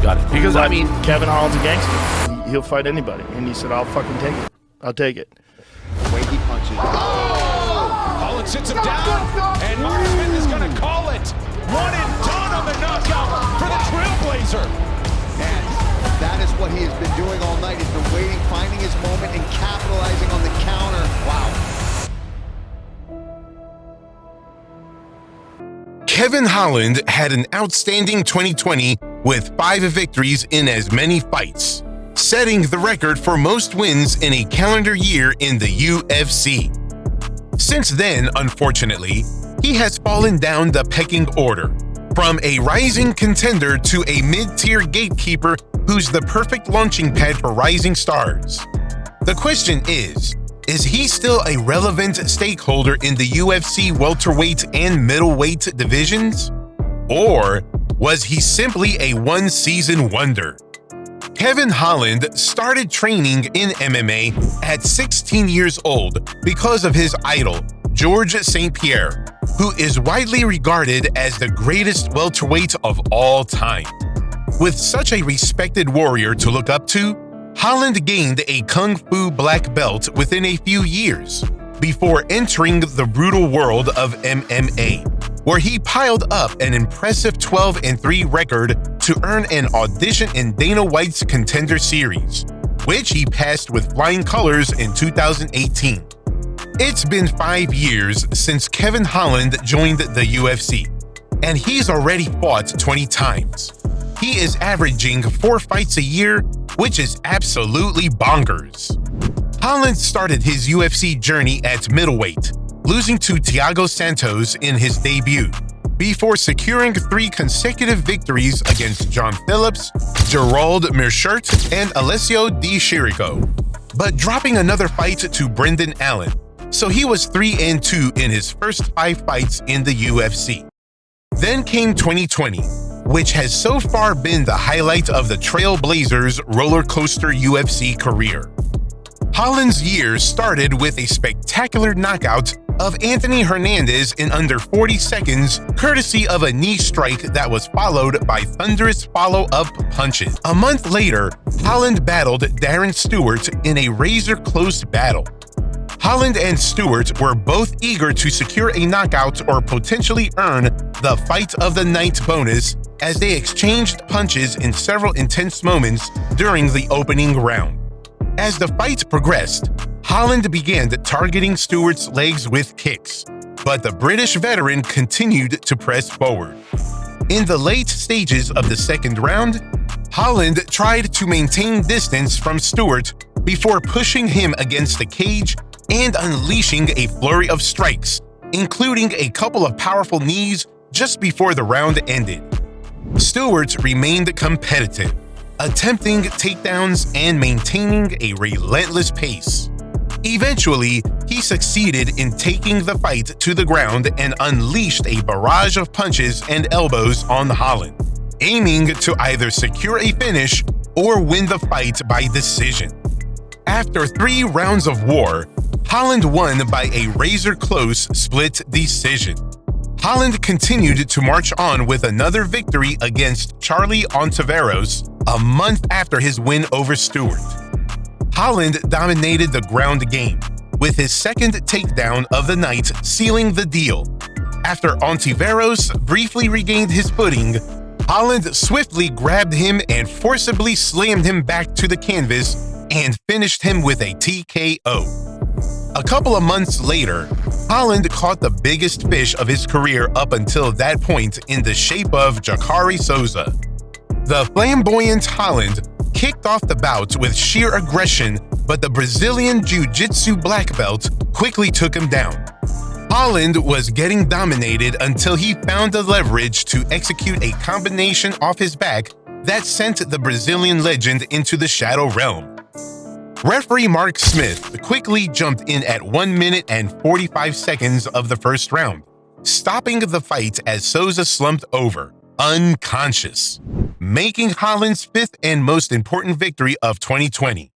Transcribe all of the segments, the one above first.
Got it. Because, I mean, Kevin Holland's a gangster. He'll fight anybody. And he said, I'll fucking take it. I'll take it. The way he punches. Holland sits him down, and Mark Smith is going to call it. One and done on the knockout for the Trailblazer. And that is what he has been doing all night. He's been waiting, finding his moment, and capitalizing on the counter. Wow. Kevin Holland had an outstanding 2020 with 5 victories in as many fights, setting the record for most wins in a calendar year in the UFC. Since then, unfortunately, he has fallen down the pecking order, from a rising contender to a mid-tier gatekeeper who's the perfect launching pad for rising stars. The question is he still a relevant stakeholder in the UFC welterweight and middleweight divisions? Or was he simply a one-season wonder? Kevin Holland started training in MMA at 16 years old because of his idol, George St. Pierre, who is widely regarded as the greatest welterweight of all time. With such a respected warrior to look up to, Holland gained a Kung Fu black belt within a few years, before entering the brutal world of MMA, where he piled up an impressive 12-3 record to earn an audition in Dana White's Contender Series, which he passed with flying colors in 2018. It's been 5 years since Kevin Holland joined the UFC, and he's already fought 20 times. He is averaging 4 fights a year, which is absolutely bonkers. Holland started his UFC journey at middleweight, losing to Thiago Santos in his debut, before securing 3 consecutive victories against John Phillips, Gerald Meerschaert, and Alessio Di Chirico, but dropping another fight to Brendan Allen, so he was 3-2 in his first 5 fights in the UFC. Then came 2020, which has so far been the highlight of the Trailblazers' roller coaster UFC career. Holland's year started with a spectacular knockout of Anthony Hernandez in under 40 seconds, courtesy of a knee strike that was followed by thunderous follow-up punches. A month later, Holland battled Darren Stewart in a razor-close battle. Holland and Stewart were both eager to secure a knockout or potentially earn the Fight of the Night bonus, as they exchanged punches in several intense moments during the opening round. As the fight progressed, Holland began targeting Stewart's legs with kicks, but the British veteran continued to press forward. In the late stages of the second round, Holland tried to maintain distance from Stewart before pushing him against the cage and unleashing a flurry of strikes, including a couple of powerful knees just before the round ended. Stewart remained competitive, attempting takedowns and maintaining a relentless pace. Eventually, he succeeded in taking the fight to the ground and unleashed a barrage of punches and elbows on Holland, aiming to either secure a finish or win the fight by decision. After 3 rounds of war, Holland won by a razor-close split decision. Holland continued to march on with another victory against Charlie Ontiveros a month after his win over Stewart. Holland dominated the ground game, with his second takedown of the night sealing the deal. After Ontiveros briefly regained his footing, Holland swiftly grabbed him and forcibly slammed him back to the canvas and finished him with a TKO. A couple of months later, Holland caught the biggest fish of his career up until that point in the shape of Jacare Souza. The flamboyant Holland kicked off the bout with sheer aggression, but the Brazilian Jiu-Jitsu black belt quickly took him down. Holland was getting dominated until he found the leverage to execute a combination off his back that sent the Brazilian legend into the shadow realm. Referee Mark Smith quickly jumped in at 1 minute and 45 seconds of the first round, stopping the fight as Souza slumped over, unconscious, making Holland's 5th and most important victory of 2020.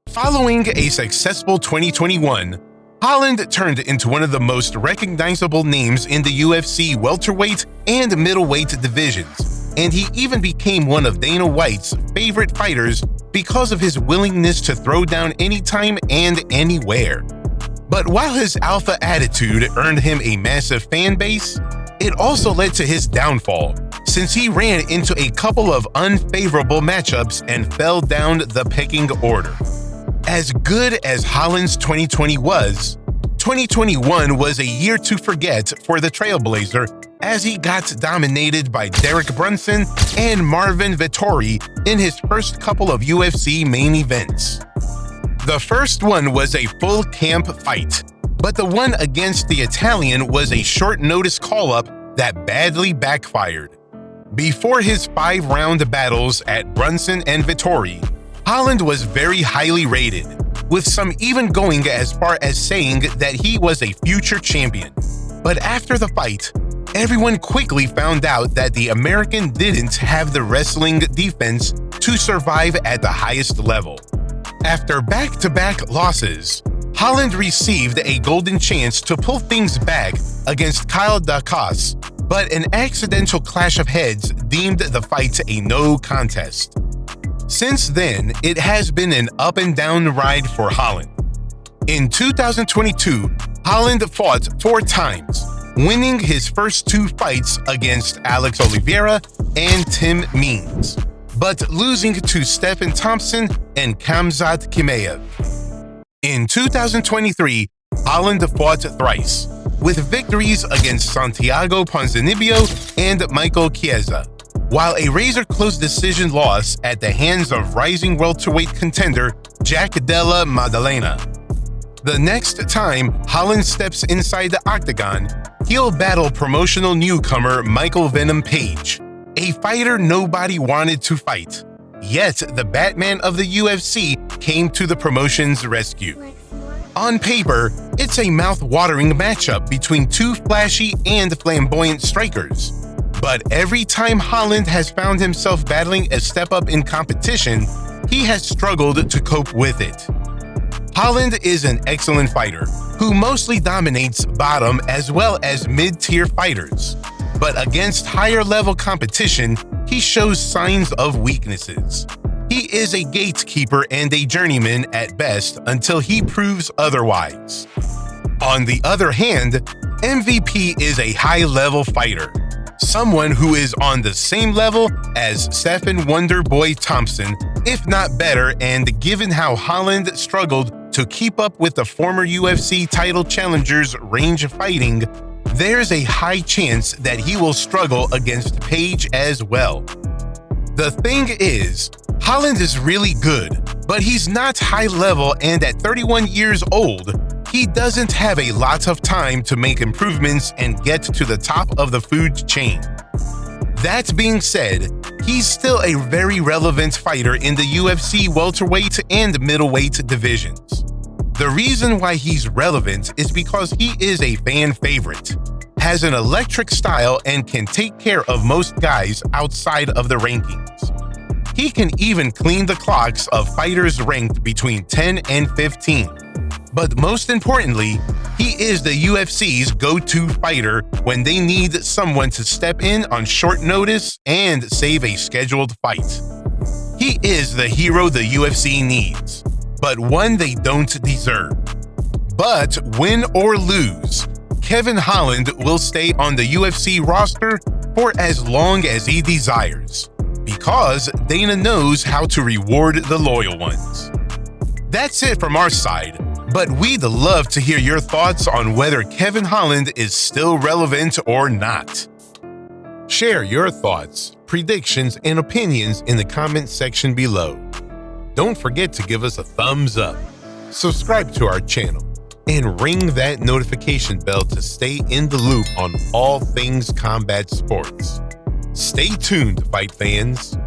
Following a successful 2021, Holland turned into one of the most recognizable names in the UFC welterweight and middleweight divisions, and he even became one of Dana White's favorite fighters because of his willingness to throw down anytime and anywhere. But while his alpha attitude earned him a massive fan base, it also led to his downfall, since he ran into a couple of unfavorable matchups and fell down the pecking order. As good as Holland's 2020 was, 2021 was a year to forget for the Trailblazer, as he got dominated by Derek Brunson and Marvin Vettori in his first couple of UFC main events. The first one was a full camp fight, but the one against the Italian was a short-notice call-up that badly backfired. Before his 5-round battles at Brunson and Vettori, Holland was very highly rated, with some even going as far as saying that he was a future champion. But after the fight, everyone quickly found out that the American didn't have the wrestling defense to survive at the highest level. After back-to-back losses, Holland received a golden chance to pull things back against Kyle Dacos, but an accidental clash of heads deemed the fight a no contest. Since then, it has been an up-and-down ride for Holland. In 2022, Holland fought 4 times, winning his first 2 fights against Alex Oliveira and Tim Means, but losing to Stephen Thompson and Khamzat Chimaev. In 2023, Holland fought thrice, with victories against Santiago Ponzinibbio and Michael Chiesa, while a razor-close decision loss at the hands of rising welterweight contender Jack Della Maddalena. The next time Holland steps inside the octagon, he'll battle promotional newcomer Michael Venom Page, a fighter nobody wanted to fight. Yet the Batman of the UFC came to the promotion's rescue. On paper, it's a mouth-watering matchup between 2 flashy and flamboyant strikers. But every time Holland has found himself battling a step up in competition, he has struggled to cope with it. Holland is an excellent fighter who mostly dominates bottom as well as mid-tier fighters. But against higher-level competition, he shows signs of weaknesses. He is a gatekeeper and a journeyman at best until he proves otherwise. On the other hand, MVP is a high-level fighter, someone who is on the same level as Stephen Wonderboy Thompson, if not better, and given how Holland struggled to keep up with the former UFC title challenger's range of fighting, there's a high chance that he will struggle against Page as well. The thing is, Holland is really good, but he's not high level, and at 31 years old, he doesn't have a lot of time to make improvements and get to the top of the food chain. That being said, he's still a very relevant fighter in the UFC welterweight and middleweight divisions. The reason why he's relevant is because he is a fan favorite, has an electric style, and can take care of most guys outside of the rankings. He can even clean the clocks of fighters ranked between 10 and 15. But most importantly, he is the UFC's go-to fighter when they need someone to step in on short notice and save a scheduled fight. He is the hero the UFC needs, but one they don't deserve. But win or lose, Kevin Holland will stay on the UFC roster for as long as he desires, because Dana knows how to reward the loyal ones. That's it from our side, but we'd love to hear your thoughts on whether Kevin Holland is still relevant or not. Share your thoughts, predictions, and opinions in the comment section below. Don't forget to give us a thumbs up, subscribe to our channel, and ring that notification bell to stay in the loop on all things combat sports. Stay tuned, fight fans.